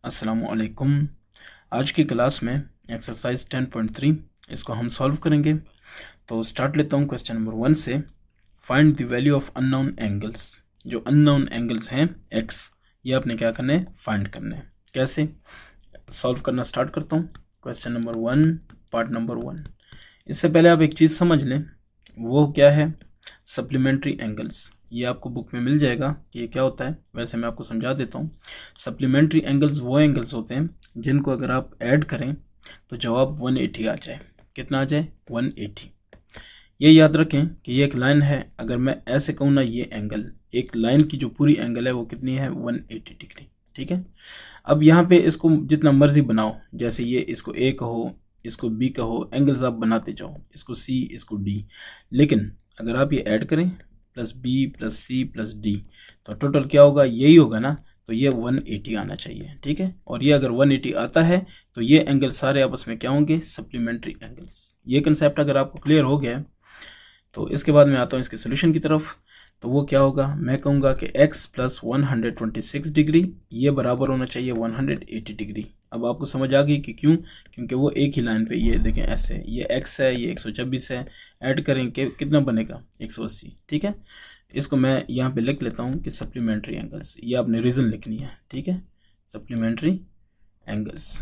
अस्सलामुअलैकुम। आज की क्लास में एक्सरसाइज 10.3 इसको हम सॉल्व करेंगे। तो स्टार्ट लेता हूँ क्वेश्चन नंबर 1 से। Find the value of unknown angles. जो अननोन एंगल्स हैं x, ये आपने क्या करना है, फाइंड करना है। कैसे सॉल्व करना स्टार्ट करता हूँ। Question number 1 part number 1। इससे पहले आप एक चीज़ समझ लें, वो क्या है, सप्लीमेंट्री एंगल्स। ये आपको बुक में मिल जाएगा कि ये क्या होता है। वैसे मैं आपको समझा देता हूँ। सप्लीमेंट्री एंगल्स वो एंगल्स होते हैं जिनको अगर आप ऐड करें तो जवाब 180 आ जाए। कितना आ जाए? 180। ये याद रखें कि ये एक लाइन है। अगर मैं ऐसे कहूँ ना, ये एंगल, एक लाइन की जो पूरी एंगल है वो कितनी है? 180 डिग्री। ठीक है। अब यहाँ पे इसको जितना मर्जी बनाओ, जैसे ये इसको ए कहो, इसको बी कहो, एंगल्स आप बनाते जाओ, इसको सी, इसको डी। लेकिन अगर आप ये ऐड करें plus B plus C plus D, तो टोटल क्या होगा? यही होगा ना। तो ये 180 आना चाहिए। ठीक है। और ये अगर 180 आता है तो ये एंगल सारे आपस में क्या होंगे? Supplementary angles. ये कंसेप्ट अगर आपको क्लियर हो गया है तो इसके बाद मैं आता हूँ इसके सोल्यूशन की तरफ। तो वो क्या होगा? मैं कहूँगा कि x प्लस 126 डिग्री ये बराबर होना चाहिए 180 डिग्री। अब आपको समझ आ गई कि क्यों? क्योंकि वो एक ही लाइन पे, ये देखें ऐसे, ये x है, ये 126 है, ऐड करेंगे कितना बनेगा? 180। ठीक है। इसको मैं यहाँ पे लिख लेता हूँ कि सप्लीमेंट्री एंगल्स। ये आपने रीज़न लिखनी है। ठीक है, सप्लीमेंट्री एंगल्स।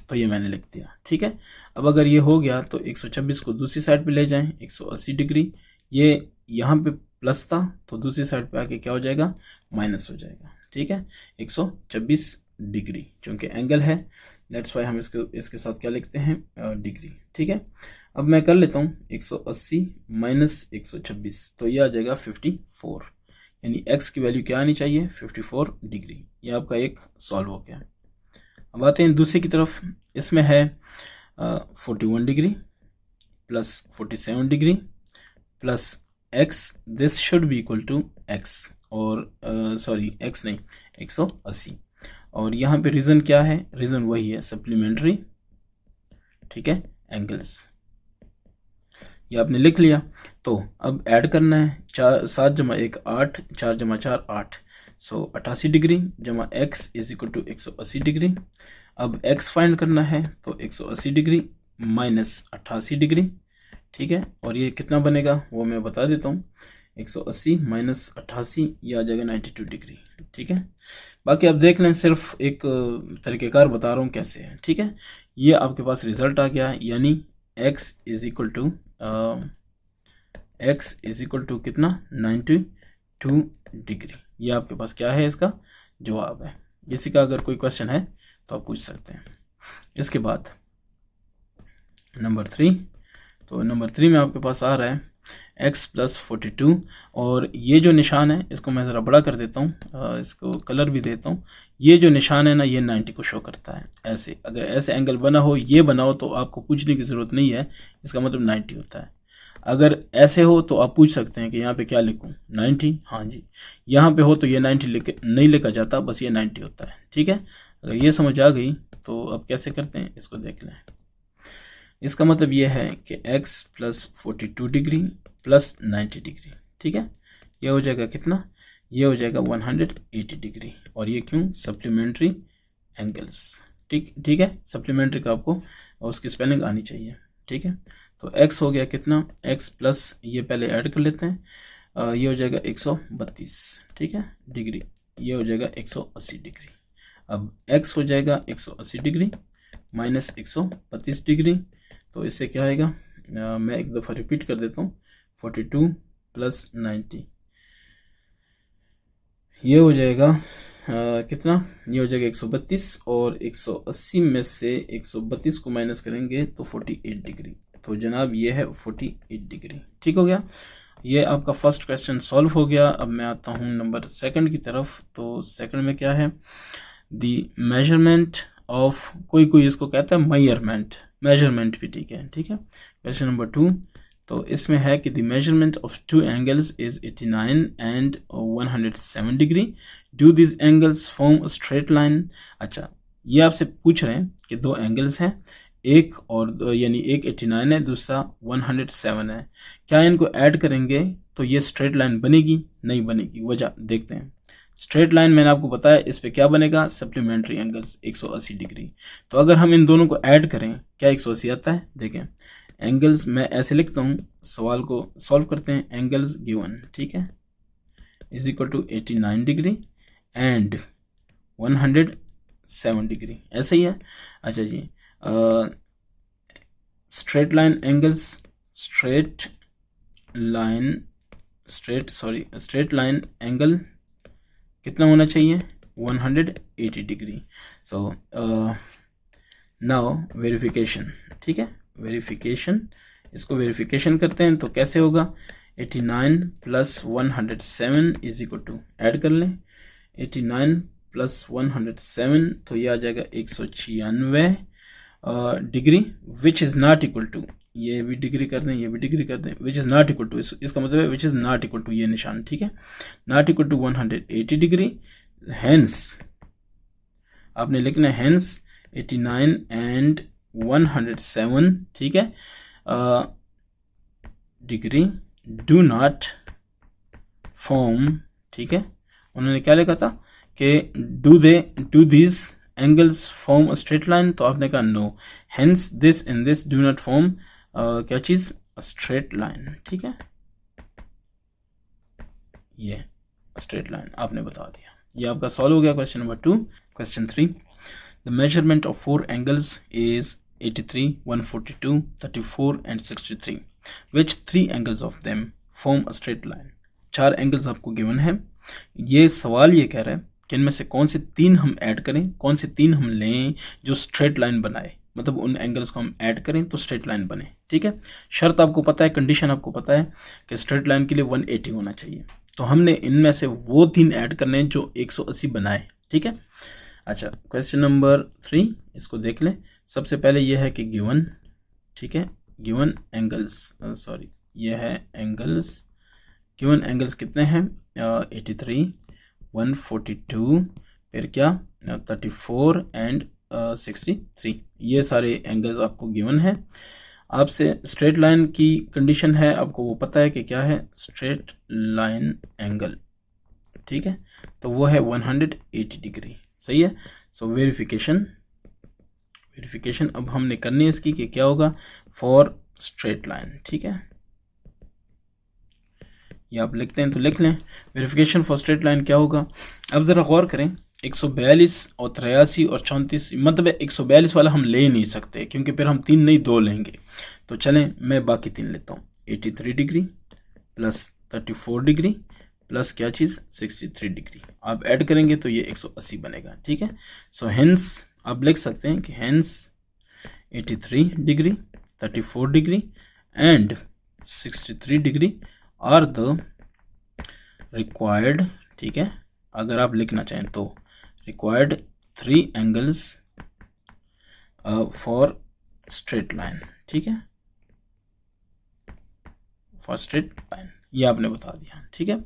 तो ये मैंने लिख दिया। ठीक है। अब अगर ये हो गया तो 126 को दूसरी साइड पे ले जाएं, 180 डिग्री। ये यहाँ पे प्लस था तो दूसरी साइड पे आके क्या हो जाएगा? माइनस हो जाएगा। ठीक है। 126 डिग्री चूँकि एंगल है, दैट्स वाई हम इसके साथ क्या लिखते हैं? डिग्री। ठीक है। अब मैं कर लेता हूँ 180 माइनस 126, तो ये आ जाएगा 54। यानी x की वैल्यू क्या आनी चाहिए? 54 डिग्री। ये आपका एक सॉल्व हो गया। अब आते हैं दूसरी की तरफ। इसमें है 41 degree plus 47 degree plus x, this should be equal to x, और सॉरी x नहीं, 180। और यहाँ पे रीज़न क्या है? रीज़न वही है, सप्लीमेंट्री, ठीक है, एंगल्स। ये आपने लिख लिया। तो अब ऐड करना है, 7 जमा 1 8, 4 जमा 4 8, सो 88 डिग्री जमा x is equal to 180 degree. अब x फाइंड करना है तो 180 डिग्री माइनस 88 डिग्री। ठीक है। और ये कितना बनेगा वो मैं बता देता हूँ। 180 माइनस 88 ये आ जाएगा 92 डिग्री। ठीक है। बाकी आप देख लें, सिर्फ एक तरीक़ेकार बता रहा हूँ कैसे है। ठीक है। ये आपके पास रिज़ल्ट आ गया, यानी x इज इक्वल टू कितना? 92 डिग्री। ये आपके पास क्या है? इसका जवाब है। इसी का अगर कोई क्वेश्चन है तो आप पूछ सकते हैं। इसके बाद नंबर 3। तो नंबर 3 में आपके पास आ रहा है x प्लस 42, और ये जो निशान है इसको मैं ज़रा बड़ा कर देता हूँ, इसको कलर भी देता हूँ। ये जो निशान है ना, ये 90 को शो करता है। ऐसे अगर ऐसे एंगल बना हो, ये बनाओ, तो आपको पूछने की ज़रूरत नहीं है, इसका मतलब 90 होता है। अगर ऐसे हो तो आप पूछ सकते हैं कि यहाँ पे क्या लिखूँ? 90। हाँ जी। यहाँ पे हो तो ये 90 नहीं लिखा जाता, बस ये 90 होता है। ठीक है। अगर ये समझ आ गई तो अब कैसे करते हैं इसको देख लें। इसका मतलब ये है कि x plus 42 degree plus 90 degree. ठीक है। ये हो जाएगा कितना? ये हो जाएगा 180 डिग्री। और ये क्यों? Supplementary angles. ठीक है। सप्लीमेंट्री का आपको और उसकी स्पेलिंग आनी चाहिए। ठीक है। तो x हो गया कितना? x प्लस, ये पहले ऐड कर लेते हैं, ये हो जाएगा 132। ठीक है, डिग्री। ये हो जाएगा 180 डिग्री। अब x हो जाएगा 180 डिग्री माइनस 132 डिग्री। तो इससे क्या आएगा? मैं एक दफ़ा रिपीट कर देता हूँ। 42 प्लस 90, ये हो जाएगा कितना? ये हो जाएगा 132, और 180 में से 132 को माइनस करेंगे तो 48 डिग्री। तो जनाब ये है 48 डिग्री। ठीक हो गया। ये आपका फर्स्ट क्वेश्चन सॉल्व हो गया। अब मैं आता हूँ नंबर 2 की तरफ। तो सेकंड में क्या है? दी मेजरमेंट ऑफ, कोई इसको कहता है मेजरमेंट भी ठीक है। ठीक है। Question number 2। तो इसमें है कि the measurement of 2 angles is 89 and 107 degree. Do this angles form a straight line. अच्छा, ये आपसे पूछ रहे हैं कि 2 एंगल्स हैं, एक और यानी एक 89 है, दूसरा 107 है। क्या इनको ऐड करेंगे तो ये स्ट्रेट लाइन बनेगी? नहीं बनेगी। वजह देखते हैं। स्ट्रेट लाइन मैंने आपको बताया इस पे क्या बनेगा, सप्लीमेंट्री एंगल्स 180 डिग्री। तो अगर हम इन दोनों को ऐड करें क्या 180 आता है। देखें एंगल्स मैं ऐसे लिखता हूँ, सवाल को सॉल्व करते हैं। एंगल्स गिवन, ठीक है, is equal to 89 degree and 107 degree, ऐसे ही है। अच्छा जी, straight line angles, straight line angle कितना होना चाहिए, 180 डिग्री। सो नाउ वेरिफिकेशन, ठीक है, वेरिफिकेशन, इसको वेरिफिकेशन करते हैं तो कैसे होगा, 89 plus 107 is equal to, add कर लें 89 प्लस 107 तो ये आ जाएगा 196 degree, which is not equal to, ये भी डिग्री कर दें, ये भी डिग्री कर दें, which is not equal to, इसका मतलब है which is not equal to, ये निशान, ठीक है, not equal to 180 degree. Hence आपने लिखना है हेंस 89 एंड 107, ठीक है, डिग्री डू नॉट फॉर्म, ठीक है, उन्होंने क्या लिखा था कि do this angles form a straight line, तो आपने कहा no, hence this and this do not form क्या चीज, स्ट्रेट लाइन, ठीक है, ये स्ट्रेट लाइन आपने बता दिया। ये आपका सॉल्व हो गया question number 2। Question 3, the measurement of 4 angles is 83, 142, 34 and 63, which 3 angles of them form a straight line. 4 angles आपको गिवन है। ये सवाल ये कह रहा है कि इनमें से कौन से 3 हम ऐड करें, कौन से 3 हम लें जो स्ट्रेट लाइन बनाए, मतलब उन एंगल्स को हम ऐड करें तो स्ट्रेट लाइन बने, ठीक है। शर्त आपको पता है, कंडीशन आपको पता है कि स्ट्रेट लाइन के लिए 180 होना चाहिए, तो हमने इनमें से वो 3 ऐड करने हैं जो 180 बनाए, ठीक है। अच्छा, क्वेश्चन नंबर 3 इसको देख लें। सबसे पहले ये है कि गिवन, ठीक है, गिवन एंगल्स, सॉरी ये है एंगल्स, गिवन एंगल्स कितने हैं, 83, 142, फिर क्या 34 एंड 63, ये सारे एंगल्स आपको गिवन है। आपसे स्ट्रेट लाइन की कंडीशन है, आपको वो पता है कि क्या है, स्ट्रेट लाइन एंगल, ठीक है, तो वो है 180 डिग्री, सही है। सो वेरिफिकेशन अब हमने करनी है इसकी कि क्या होगा, फॉर स्ट्रेट लाइन, ठीक है, ये आप लिखते हैं तो लिख लें। वेरिफिकेशन फॉर स्ट्रेट लाइन क्या होगा, अब ज़रा गौर करें, 142 और 83 और 34, मतलब 142 वाला हम ले नहीं सकते क्योंकि फिर हम 3 नहीं 2 लेंगे, तो चलें मैं बाकी 3 लेता हूँ। 83 डिग्री प्लस 34 डिग्री प्लस क्या चीज़ 63 डिग्री, आप ऐड करेंगे तो ये 180 बनेगा, ठीक है। सो हेंस आप लिख सकते हैं कि hence 83 degree, 34 degree and 63 degree are the required, ठीक है, अगर आप लिखना चाहें तो required 3 angles for straight line, ठीक है, फॉर स्ट्रेट लाइन, ये आपने बता दिया, ठीक है।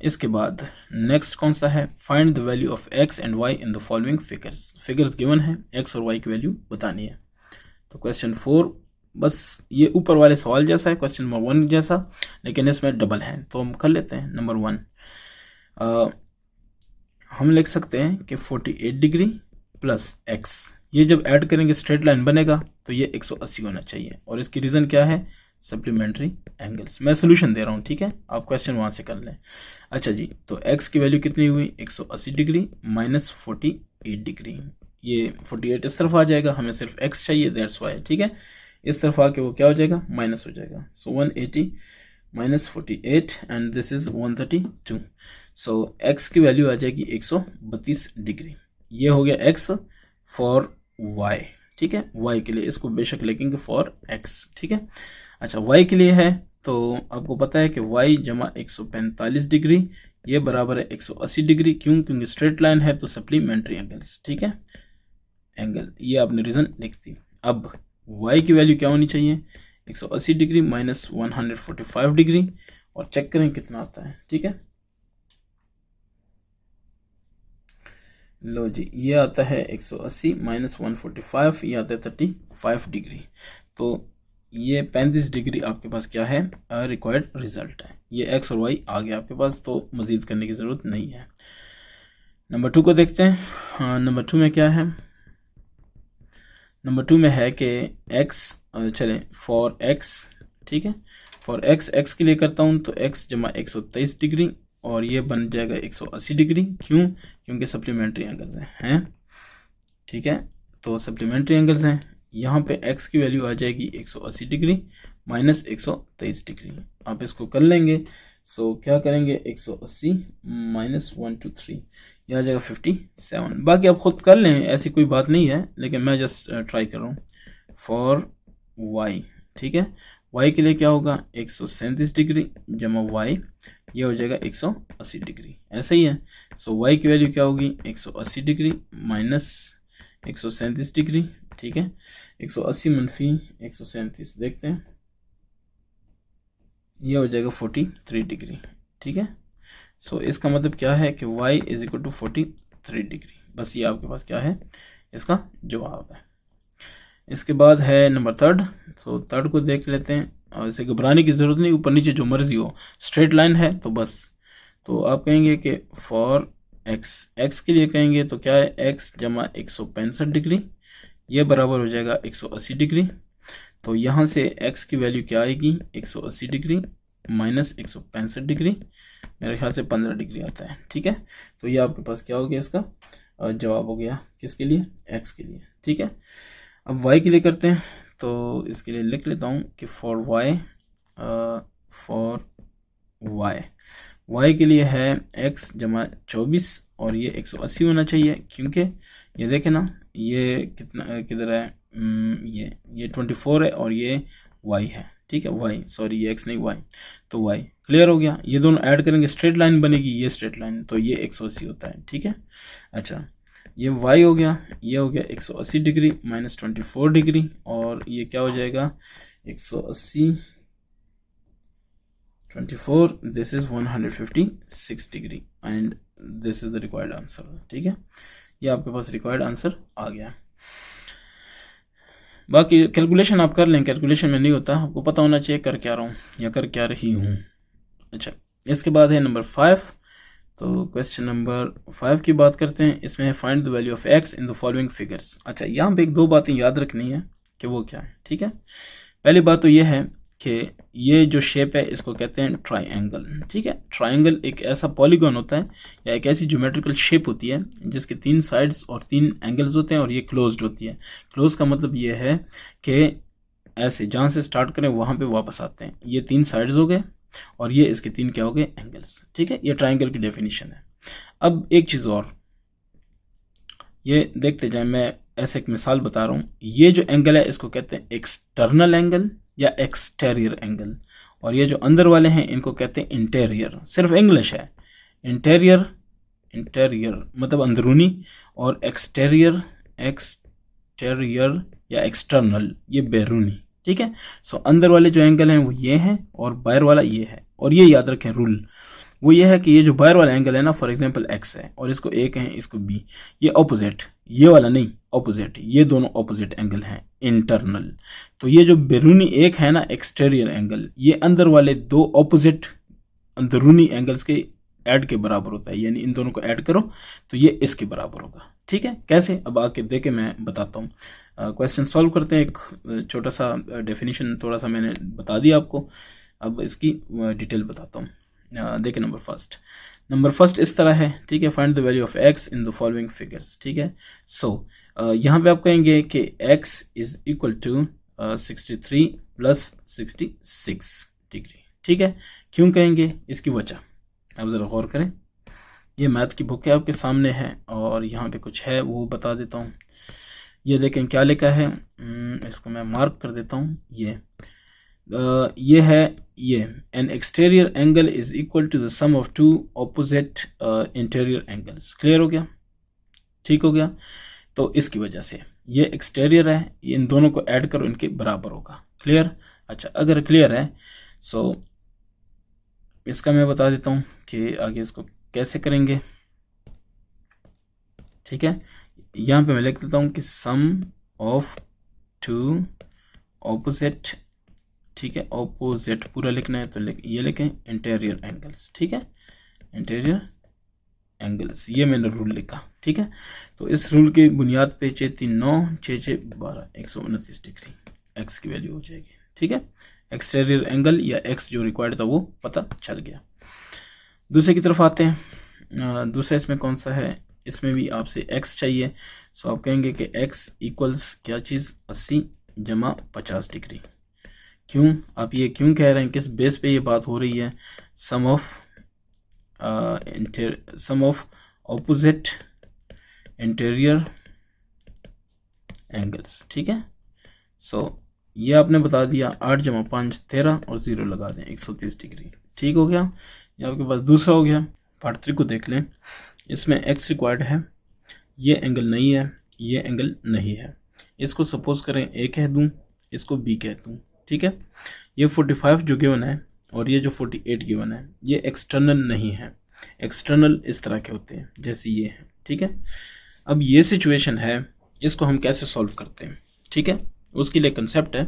इसके बाद नेक्स्ट कौन सा है, find the value of X and Y in the following figures given है, एक्स और वाई की वैल्यू बतानी है। तो क्वेश्चन 4 बस ये ऊपर वाले सवाल जैसा है, क्वेश्चन नंबर 1 जैसा, लेकिन इसमें डबल है, तो हम कर लेते हैं। नंबर 1 हम लिख सकते हैं कि 48 डिग्री प्लस एक्स, ये जब ऐड करेंगे स्ट्रेट लाइन बनेगा तो ये 180 होना चाहिए, और इसकी रीज़न क्या है, सप्लीमेंट्री एंगल्स। मैं सोल्यूशन दे रहा हूँ, ठीक है, आप क्वेश्चन वहाँ से कर लें। अच्छा जी, तो x की वैल्यू कितनी हुई, 180 डिग्री माइनस 48 डिग्री, ये 48 इस तरफ आ जाएगा, हमें सिर्फ x चाहिए, दैट्स वाई, ठीक है, इस तरफ आके वो क्या हो जाएगा, माइनस हो जाएगा। सो 180 minus 48 and this is 132, so x की वैल्यू आ जाएगी 132 डिग्री। ये हो गया x फॉर y, ठीक है, y के लिए, इसको बेशक लिखेंगे फॉर x, ठीक है। अच्छा, y के लिए है तो आपको पता है कि y जमा 145 डिग्री ये बराबर है 180 डिग्री, क्यों, क्योंकि स्ट्रेट लाइन है तो सप्लीमेंट्री एंगल्स, ठीक है, एंगल, ये आपने रीज़न लिख दी। अब y की वैल्यू क्या होनी चाहिए, 180 डिग्री माइनस 145 डिग्री, और चेक करें कितना आता है, ठीक है। लो जी, ये आता है 180 माइनस 145, ये आता है 35 डिग्री, तो ये 35 डिग्री आपके पास क्या है, रिक्वायर्ड रिजल्ट है। ये x और y आ गया आपके पास, तो मज़ीद करने की ज़रूरत नहीं है। नंबर 2 को देखते हैं। हाँ, नंबर 2 में क्या है? नंबर 2 में है कि x, चले फॉर x, ठीक है, फॉर x के लिए करता हूँ तो x जमा 123 डिग्री और ये बन जाएगा 180 डिग्री। क्यों? क्योंकि सप्लीमेंट्री एंगल्स हैं, ठीक है। तो सप्लीमेंट्री एंगल्स हैं, यहाँ पे x की वैल्यू आ जाएगी 180 डिग्री माइनस 123 डिग्री। आप इसको कर लेंगे, सो क्या करेंगे, 180 माइनस 123, यह आ जाएगा 57। बाकी आप खुद कर लें, ऐसी कोई बात नहीं है, लेकिन मैं जस्ट ट्राई कर रहा हूँ। फॉर y, ठीक है, y के लिए क्या होगा, 137 डिग्री जमा y, ये हो जाएगा 180 डिग्री, ऐसा ही है। सो y की वैल्यू क्या होगी, 180 डिग्री माइनस 137 डिग्री, ठीक है। 180 मनफी 137 देखते हैं, ये हो जाएगा 43 डिग्री, ठीक है। सो इसका मतलब क्या है कि y is equal to 43 degree. बस ये आपके पास क्या है, इसका जवाब है। इसके बाद है नंबर 3। सो 3 को देख लेते हैं, और इसे घबराने की ज़रूरत नहीं, ऊपर नीचे जो मर्जी हो, स्ट्रेट लाइन है तो बस। तो आप कहेंगे कि फॉर x के लिए कहेंगे तो क्या है, x जमा 165 डिग्री, ये बराबर हो जाएगा 180 डिग्री। तो यहाँ से x की वैल्यू क्या आएगी, 180 डिग्री माइनस 165 डिग्री, मेरे ख्याल से 15 डिग्री आता है, ठीक है। तो ये आपके पास क्या हो गया, इसका जवाब हो गया, किसके लिए, x के लिए, ठीक है। अब y के लिए करते हैं, तो इसके लिए लिख लेता हूँ कि फॉर y के लिए है x जमा 24 और ये 180 होना चाहिए, क्योंकि ये देखें ना, ये कितना किधर है, ये 24 है और ये y है, ठीक है, y, सॉरी ये x नहीं y, तो y क्लियर हो गया। ये दोनों ऐड करेंगे स्ट्रेट लाइन बनेगी, ये स्ट्रेट लाइन, तो ये 180 होता है, ठीक है। अच्छा, ये y हो गया, ये हो गया 180 डिग्री माइनस 24 डिग्री, और ये क्या हो जाएगा, 180 24, this is 156 degree and this is the required answer, ठीक है। ये आपके पास रिक्वायर्ड आंसर आ गया। बाकी कैलकुलेशन आप कर लें, कैलकुलेशन में नहीं होता, आपको पता होना चाहिए कर क्या रहा हूँ या कर क्या रही हूँ। अच्छा, इसके बाद है नंबर 5। तो क्वेश्चन नंबर 5 की बात करते हैं। इसमें है find the value of x in the following figures. अच्छा, यहाँ पे एक दो बातें याद रखनी है कि वो क्या है, ठीक है। पहली बात तो ये है कि ये जो शेप है इसको कहते हैं ट्राइंगल, ठीक है। ट्राइंगल एक ऐसा पॉलीगॉन होता है या एक ऐसी ज्योमेट्रिकल शेप होती है जिसके 3 साइड्स और 3 एंगल्स होते हैं और ये क्लोज्ड होती है। क्लोज का मतलब ये है कि ऐसे जहाँ से स्टार्ट करें वहाँ पे वापस आते हैं। ये 3 साइड्स हो गए और ये इसके 3 क्या हो गए, एंगल्स, ठीक है। ये ट्राइंगल की डेफिनेशन है। अब एक चीज़ और, ये देखते जाए, मैं ऐसे एक मिसाल बता रहा हूँ। ये जो एंगल है इसको कहते हैं एक्सटर्नल एंगल या एक्सटेरियर एंगल, और ये जो अंदर वाले हैं इनको कहते हैं इंटेरियर। सिर्फ इंग्लिश है, इंटेरियर मतलब अंदरूनी, और एक्सटेरियर या एक्सटर्नल ये बैरूनी, ठीक है। सो अंदर वाले जो एंगल हैं वो ये हैं और बाहर वाला ये है। और ये याद रखें रूल, वो ये है कि ये जो बाहर वाला एंगल है ना, फॉर एग्जांपल x है और इसको a कहें, इसको b, ये ऑपोजिट, ये वाला नहीं, ऑपोजिट, ये दोनों ऑपोजिट एंगल हैं, इंटरनल। तो ये जो बैरूनी एक है ना, एक्सटेरियर एंगल, ये अंदर वाले दो ऑपोजिट अंदरूनी एंगल्स के ऐड के बराबर होता है, यानी इन दोनों को ऐड करो तो ये इसके बराबर होगा, ठीक है। कैसे, अब आके देखे मैं बताता हूँ। क्वेश्चन सॉल्व करते हैं। एक छोटा सा डेफिनेशन थोड़ा सा मैंने बता दिया आपको, अब इसकी डिटेल बताता हूँ। देखिए नंबर फर्स्ट इस तरह है, ठीक है। Find the value of x in the following figures, ठीक है। सो यहाँ पे आप कहेंगे कि x is equal to 63 plus 66 degree, ठीक है। क्यों कहेंगे, इसकी वजह आप ज़रा गौर करें। ये मैथ की बुक है आपके सामने है और यहाँ पे कुछ है वो बता देता हूँ। ये देखें क्या लिखा है, इसको मैं मार्क कर देता हूँ। ये है, ये an exterior angle is equal to the sum of two opposite interior angles. Clear हो गया, ठीक हो गया। तो इसकी वजह से ये एक्सटीरियर है, इन दोनों को ऐड करो, इनके बराबर होगा। क्लियर। अच्छा, अगर क्लियर है सो इसका मैं बता देता हूँ कि आगे इसको कैसे करेंगे, ठीक है। यहाँ पे मैं लिख देता हूँ कि सम ऑफ टू ऑपोजिट, ठीक है, ऑपोजिट पूरा लिखना है तो ये लिखें इंटीरियर एंगल्स, ठीक है, इंटीरियर एंगल्स, ये मैंने रूल लिखा, ठीक है। तो इस रूल की बुनियाद पे 6 3 9 6 6 12 129 डिग्री एक्स की वैल्यू हो जाएगी, ठीक है। एक्सटीरियर एंगल या एक्स जो रिक्वायर्ड था वो पता चल गया। दूसरे की तरफ आते हैं। दूसरा इसमें कौन सा है, इसमें भी आपसे x चाहिए। सो आप कहेंगे कि x इक्वल्स क्या चीज़ 80 जमा 50 डिग्री। क्यों आप ये क्यों कह रहे हैं, किस बेस पे ये बात हो रही है? Sum of opposite interior angles, ठीक है। सो ये आपने बता दिया 8 जमा 5 13 और 0 लगा दें 130 डिग्री, ठीक हो गया। ये आपके पास दूसरा हो गया। पार्ट 3 को देख लें। इसमें x रिक्वायर्ड है, ये एंगल नहीं है, ये एंगल नहीं है। इसको सपोज करें a कह दूं, इसको b कह दूं, ठीक है। ये 45 जो गिवन है और ये जो 48 गिवन है ये एक्सटर्नल नहीं है। एक्सटर्नल इस तरह के होते हैं जैसे ये है, ठीक है। अब ये सिचुएशन है, इसको हम कैसे सॉल्व करते हैं, ठीक है। उसके लिए कंसेप्ट है,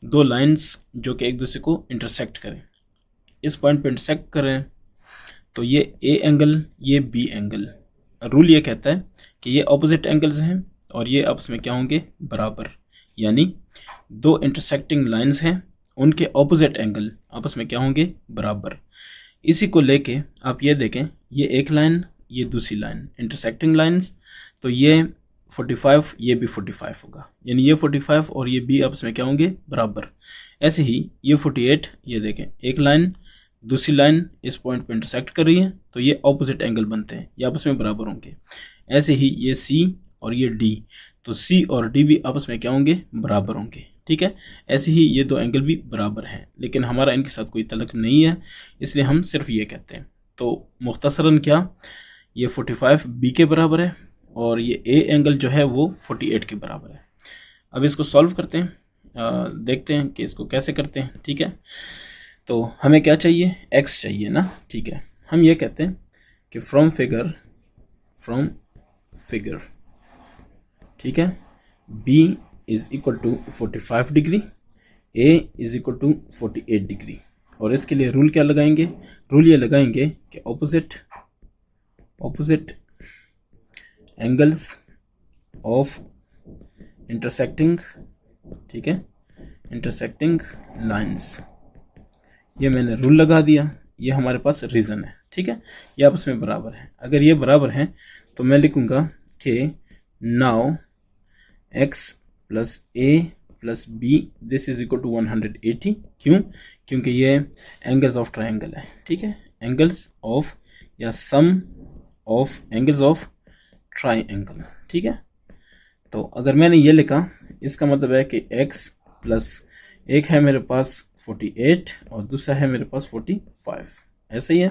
दो लाइंस जो कि एक दूसरे को इंटरसेक्ट करें, इस पॉइंट पे इंटरसेक्ट करें तो ये ए एंगल ये बी एंगल, रूल ये कहता है कि ये ऑपोजिट एंगल्स हैं और ये आपस में क्या होंगे, बराबर। यानी दो इंटरसेक्टिंग लाइंस हैं, उनके ऑपोजिट एंगल आपस में क्या होंगे, बराबर। इसी को लेके आप ये देखें, ये एक लाइन ये दूसरी लाइन इंटरसेक्टिंग लाइंस, तो ये 45 ये भी 45 होगा, यानी ये 45 और ये बी आपस में क्या होंगे, बराबर। ऐसे ही ये 48 ये देखें, एक लाइन दूसरी लाइन इस पॉइंट पे इंटरसेक्ट कर रही है तो ये ऑपोजिट एंगल बनते हैं, ये आपस में बराबर होंगे। ऐसे ही ये सी और ये डी, तो सी और डी भी आपस में क्या होंगे, बराबर होंगे, ठीक है। ऐसे ही ये दो एंगल भी बराबर हैं, लेकिन हमारा इनके साथ कोई तल्लुक नहीं है, इसलिए हम सिर्फ ये कहते हैं। तो मुख्तसरन क्या, ये 45 बी के बराबर है और ये ए एंगल जो है वो 48 के बराबर है। अब इसको सॉल्व करते हैं, देखते हैं कि इसको कैसे करते हैं, ठीक है। तो हमें क्या चाहिए, x चाहिए ना, ठीक है। हम ये कहते हैं कि फ्रॉम फिगर, ठीक है, b is equal to 45 degree, a is equal to 48 degree. और इसके लिए रूल क्या लगाएंगे, रूल ये लगाएंगे कि ऑपोजिट एंगल्स ऑफ इंटरसेक्टिंग, ठीक है, इंटरसेक्टिंग लाइंस। ये मैंने रूल लगा दिया, ये हमारे पास रीज़न है, ठीक है। ये आपस में बराबर है। अगर ये बराबर हैं तो मैं लिखूँगा कि now x plus a plus b this is equal to 180। क्यों, क्योंकि ये एंगल्स ऑफ ट्रायंगल है, ठीक है। एंगल्स ऑफ या सम ऑफ एंगल्स ऑफ ट्रायंगल, ठीक है। तो अगर मैंने ये लिखा, इसका मतलब है कि x प्लस एक है मेरे पास 48 और दूसरा है मेरे पास 45, ऐसा ही है।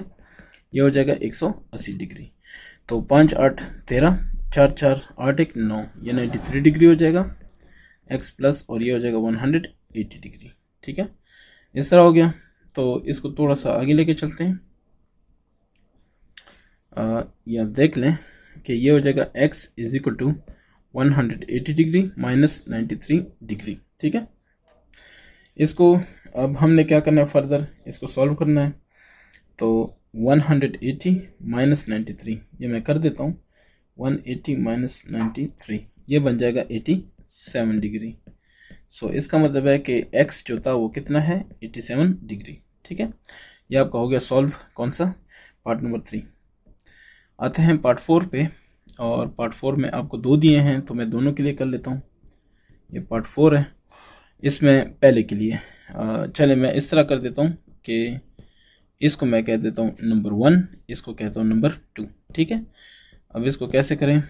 ये हो जाएगा 180 डिग्री। तो 5 8 13 4 4 8 1 9, ये 93 डिग्री हो जाएगा x प्लस, और ये हो जाएगा 180 डिग्री, ठीक है। इस तरह हो गया। तो इसको थोड़ा सा आगे लेके चलते हैं। ये आप देख लें कि ये हो जाएगा x is equal to 180 degree minus 93 degree, ठीक है। इसको अब हमने क्या करना है, फर्दर इसको सॉल्व करना है। तो 180 माइनस 93 ये मैं कर देता हूँ, 180 माइनस 93 ये बन जाएगा 87 डिग्री। सो इसका मतलब है कि x जो था वो कितना है, 87 डिग्री, ठीक है। ये आपका हो गया सॉल्व, कौन सा, पार्ट नंबर 3। आते हैं पार्ट 4 पे, और पार्ट 4 में आपको दो दिए हैं तो मैं दोनों के लिए कर लेता हूँ। ये पार्ट 4 है, इसमें पहले के लिए चले मैं इस तरह कर देता हूँ कि इसको मैं कह देता हूँ नंबर 1, इसको कहता हूँ नंबर 2, ठीक है। अब इसको कैसे करें,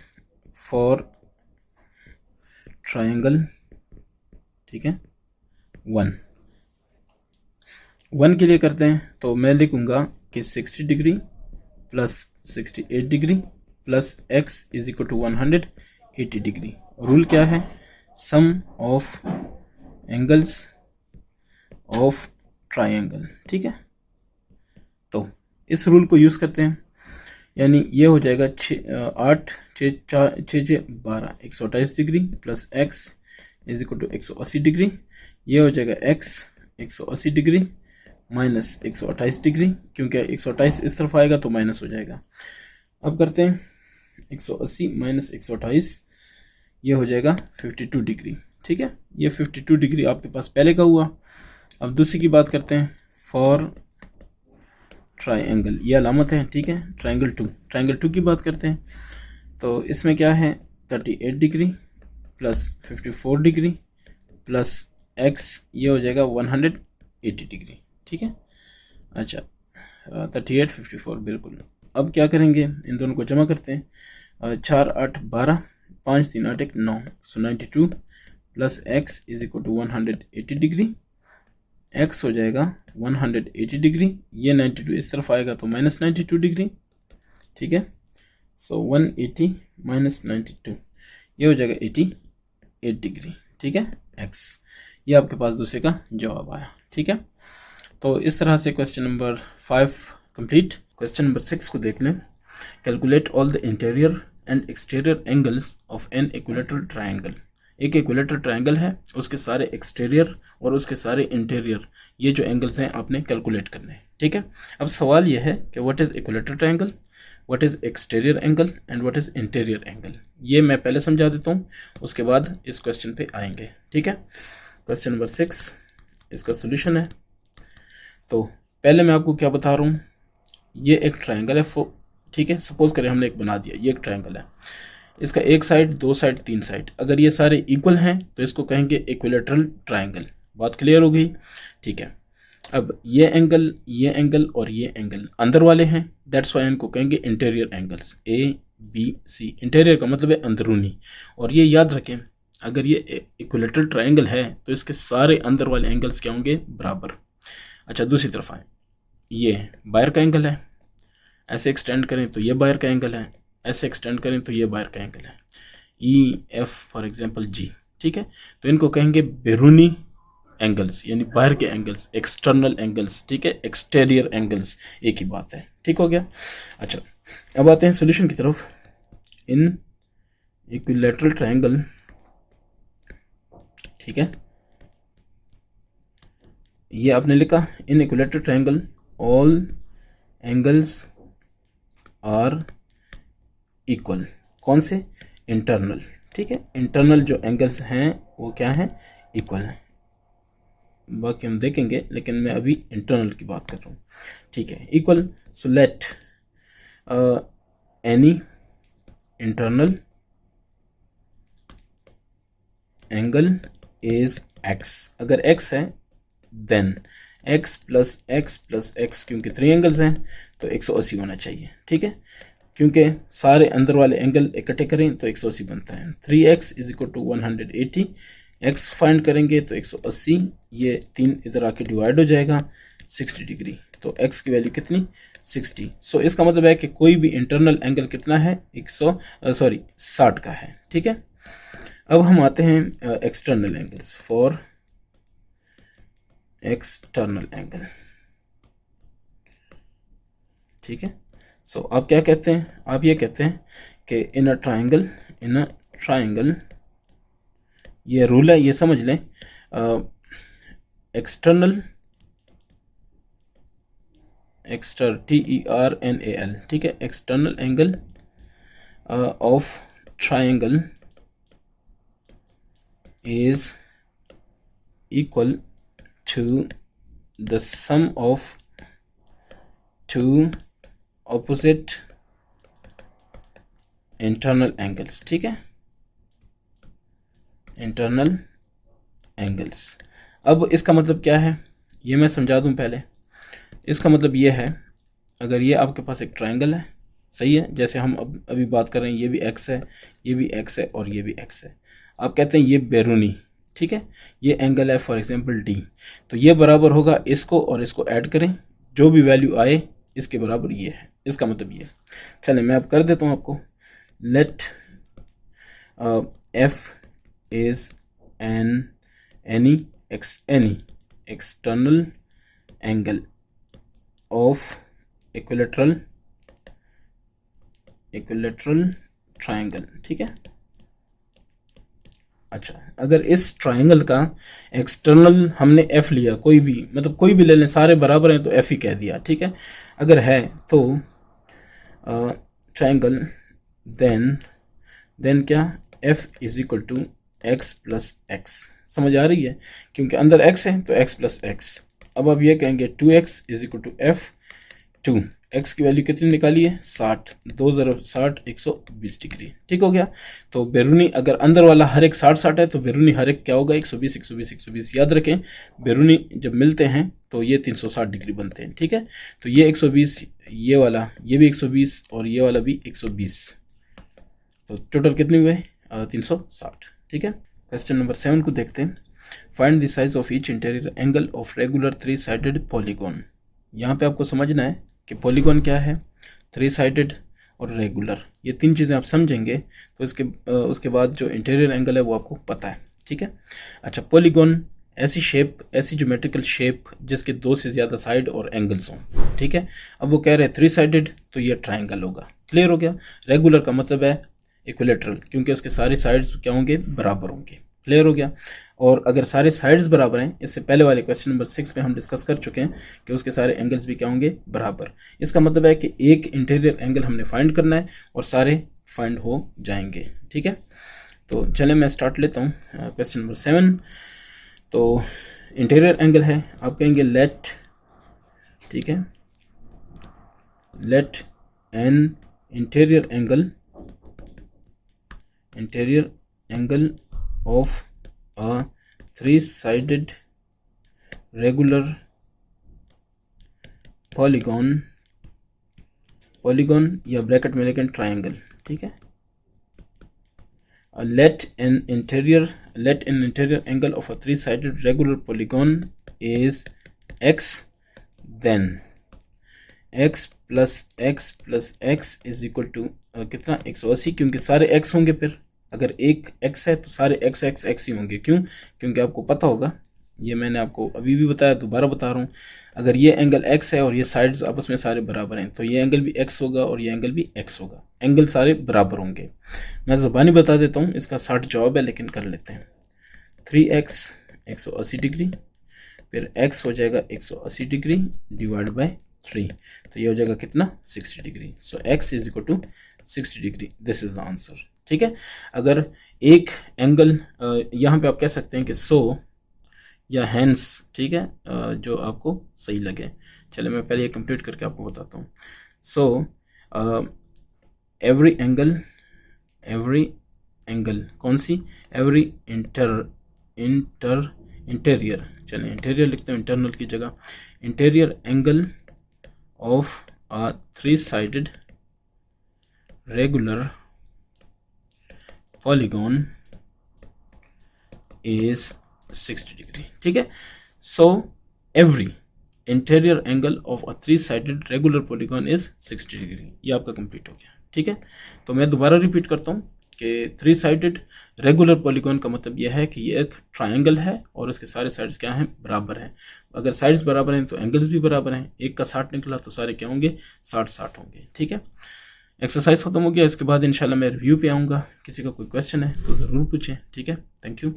फॉर ट्रायंगल, ठीक है, 1 के लिए करते हैं। तो मैं लिखूँगा कि 60 degree plus 68 degree plus x is equal to 180 degree. Rule क्या है, sum of angles of triangle, ठीक है। तो इस रूल को यूज़ करते हैं, यानी ये हो जाएगा 8 6 4 6 6 12 128 degree plus x is equal to 180 degree. ये हो जाएगा x 180 डिग्री माइनस 128 डिग्री, क्योंकि 128 इस तरफ आएगा तो माइनस हो जाएगा। अब करते हैं 180 माइनस 128, ये हो जाएगा 52 डिग्री। ठीक है, ये 52 डिग्री आपके पास पहले का हुआ। अब दूसरी की बात करते हैं, फॉर ट्राइंगल, ये अलामत है। ठीक है, ट्राइंगल टू की बात करते हैं। तो इसमें क्या है, 38 degree plus 54 degree plus x, ये हो जाएगा 180 डिग्री। ठीक है, अच्छा 38 54 बिल्कुल। अब क्या करेंगे, इन दोनों को जमा करते हैं। 4 8 12, 5 3 8 1 9, so 92 plus X is equal to 180 degree. X हो जाएगा 180 डिग्री, ये 92 इस तरफ आएगा तो माइनस 92 डिग्री। ठीक है, सो 180 माइनस 92, ये हो जाएगा 88 डिग्री। ठीक है, एक्स, ये आपके पास दूसरे का जवाब आया। ठीक है, तो इस तरह से question number 5 complete. Question number 6 को देख लें। Calculate all the interior and exterior angles of an equilateral triangle. एक इक्विलेटरल ट्रायंगल है, उसके सारे एक्सटीरियर और उसके सारे इंटीरियर, ये जो एंगल्स हैं आपने कैलकुलेट करने हैं। ठीक है, अब सवाल ये है कि what is equilateral triangle, what is exterior angle and what is interior angle. ये मैं पहले समझा देता हूँ, उसके बाद इस क्वेश्चन पे आएंगे। ठीक है, क्वेश्चन नंबर 6 इसका सोल्यूशन है। तो पहले मैं आपको क्या बता रहा हूँ, ये एक ट्रायंगल है। ठीक है, सपोज करें हमने एक बना दिया, ये एक ट्रायंगल है, इसका एक साइड, दो साइड, तीन साइड, अगर ये सारे इक्वल हैं तो इसको कहेंगे इक्विलेटरल ट्रायंगल। बात क्लियर हो गई। ठीक है, अब ये एंगल और ये एंगल अंदर वाले हैं, दैट्स वाई इनको कहेंगे इंटीरियर एंगल्स, ABC। इंटीरियर का मतलब है अंदरूनी। और ये याद रखें, अगर ये इक्विलेटरल ट्रायंगल है तो इसके सारे अंदर वाले एंगल्स क्या होंगे, बराबर। अच्छा, दूसरी तरफ आए, ये बाहर का एंगल है, ऐसे एक्सटेंड करें तो ये बाहर का एंगल है, ऐसे एक्सटेंड करें तो ये बाहर का एंगल है, EF फॉर एग्जांपल G। ठीक है, तो इनको कहेंगे बैरूनी एंगल्स, यानी बाहर के एंगल्स, एक्सटर्नल एंगल्स। ठीक है, एक्सटीरियर एंगल्स एक ही बात है। ठीक हो गया। अच्छा, अब आते हैं सॉल्यूशन की तरफ। इन इक्विलेटरल ट्रायंगल, ठीक है, ये आपने लिखा, in equilateral triangle all angles are equal. कौन से, इंटरनल। ठीक है, इंटरनल जो एंगल्स हैं वो क्या हैं, इक्वल हैं। बाकी हम देखेंगे, लेकिन मैं अभी इंटरनल की बात कर रहा हूँ। ठीक है, equal. So let any internal angle is x। अगर x है then x plus X plus X, क्योंकि 3 एंगल्स हैं तो 180 होना चाहिए। ठीक है, क्योंकि सारे अंदर वाले एंगल इकट्ठे करें तो 180 बनता है। 3x is equal to 180, x फाइंड करेंगे तो 180, ये 3 इधर आके डिवाइड हो जाएगा, 60 डिग्री। तो x की वैल्यू कितनी, 60। सो इसका मतलब है कि कोई भी इंटरनल एंगल कितना है, 60 का है। ठीक है, अब हम आते हैं external angles. For external angle, ठीक है, सो आप क्या कहते हैं, आप ये कहते हैं कि इन अ ट्रायंगल, ये रूल है, ये समझ लें। एक्सटर्नल, TERNAL, ठीक है, external angle of triangle is equal to the sum of two opposite internal angles. ठीक है, इंटरनल एंगल्स। अब इसका मतलब क्या है, ये मैं समझा दूं पहले। इसका मतलब ये है, अगर ये आपके पास एक ट्रायंगल है, सही है, जैसे हम अभी बात कर रहे हैं, ये भी x है, ये भी x है और ये भी x है। आप कहते हैं ये बैरूनी, ठीक है, ये एंगल है फॉर एग्जांपल D, तो ये बराबर होगा इसको और इसको ऐड करें, जो भी वैल्यू आए इसके बराबर ये है। इसका मतलब ये है। चलें मैं अब कर देता हूँ आपको। Let F is any external angle of equilateral triangle. ठीक है, अच्छा, अगर इस ट्रायंगल का एक्सटर्नल हमने F लिया, कोई भी, मतलब कोई भी ले लें, सारे बराबर हैं तो F ही कह दिया। ठीक है, अगर है तो ट्रायंगल देन क्या, f is equal to X plus X. समझ आ रही है, क्योंकि अंदर x है तो x प्लस एक्स। अब आप ये कहेंगे 2x is equal to F 2, x की वैल्यू कितनी निकाली है 60, 2 ज़रब 60 120 डिग्री। ठीक हो गया। तो बैरूनी अगर अंदर वाला हर एक 60 है तो बैरूनी हर एक क्या होगा 120 120 120। याद रखें बैरूनी जब मिलते हैं तो ये 360 डिग्री बनते हैं। ठीक है, तो ये 120, ये वाला ये भी 120 और ये वाला भी 120, तो टोटल कितने हुए 360। ठीक है, क्वेश्चन नंबर 7 को देखते हैं। Find the size of each interior angle of regular 3 sided polygon. यहाँ पे आपको समझना है कि पॉलीगॉन क्या है, 3 साइडेड और रेगुलर, ये तीन चीज़ें आप समझेंगे तो उसके बाद जो इंटीरियर एंगल है वो आपको पता है। ठीक है, अच्छा पॉलीगॉन ऐसी शेप, ऐसी ज्योमेट्रिकल शेप जिसके 2 से ज़्यादा साइड और एंगल्स हों। ठीक है, अब वो कह रहे हैं 3 साइडेड तो ये ट्राइंगल होगा। क्लियर हो गया। रेगुलर का मतलब है इक्विलेटरल, क्योंकि उसके सारे साइड्स क्या होंगे बराबर होंगे। क्लियर हो गया। और अगर सारे साइड्स बराबर हैं, इससे पहले वाले क्वेश्चन नंबर 6 में हम डिस्कस कर चुके हैं कि उसके सारे एंगल्स भी क्या होंगे बराबर। इसका मतलब है कि एक इंटीरियर एंगल हमने फाइंड करना है और सारे फाइंड हो जाएंगे। ठीक है, तो चले मैं स्टार्ट लेता हूँ क्वेश्चन नंबर 7। तो इंटीरियर एंगल है, आप कहेंगे लेट, ठीक है, let an interior angle of a 3-sided regular polygon या ब्रैकेट में लेकिन ट्राइंगल। ठीक है, let an interior angle of a 3-sided regular polygon is x, then x plus x is equal to कितना 180, क्योंकि सारे x होंगे। फिर अगर एक x है तो सारे x ही होंगे। क्यों? क्योंकि आपको पता होगा, ये मैंने आपको अभी भी बताया, दोबारा बता रहा हूँ, अगर ये एंगल x है और ये साइड्स आपस में सारे बराबर हैं तो ये एंगल भी x होगा और ये एंगल भी x होगा, एंगल सारे बराबर होंगे। मैं ज़बानी बता देता हूँ, इसका 60 जवाब है लेकिन कर लेते हैं। 3x 180 डिग्री, फिर x हो जाएगा 180 डिग्री डिवाइड बाई 3, तो ये हो जाएगा कितना 60 degree. So x is equal to 60 degree, this is the answer. ठीक है, अगर एक एंगल यहाँ पे आप कह सकते हैं कि सो या हैंस, ठीक है, जो आपको सही लगे। चलिए मैं पहले ये कंप्लीट करके आपको बताता हूँ। सो एवरी एंगल कौन सी, एवरी इंटीरियर, चलिए इंटीरियर लिखते हैं इंटरनल की जगह, interior angle of a 3-sided regular polygon is 60 degree. ठीक है, so every interior angle of a 3-sided regular polygon is 60 degree. ये आपका कंप्लीट हो गया। ठीक है, तो मैं दोबारा रिपीट करता हूँ कि 3-sided रेगुलर पॉलीगॉन का मतलब यह है कि ये एक ट्राइंगल है और इसके सारे साइड्स क्या हैं बराबर हैं। अगर साइड्स बराबर हैं तो एंगल्स भी बराबर हैं। एक का 60 निकला तो सारे क्या होंगे 60 होंगे। ठीक है, एक्सरसाइज खत्म हो गया। इसके बाद इंशाल्लाह मैं रिव्यू पे आऊँगा। किसी का कोई क्वेश्चन है तो ज़रूर पूछें। ठीक है, थैंक यू।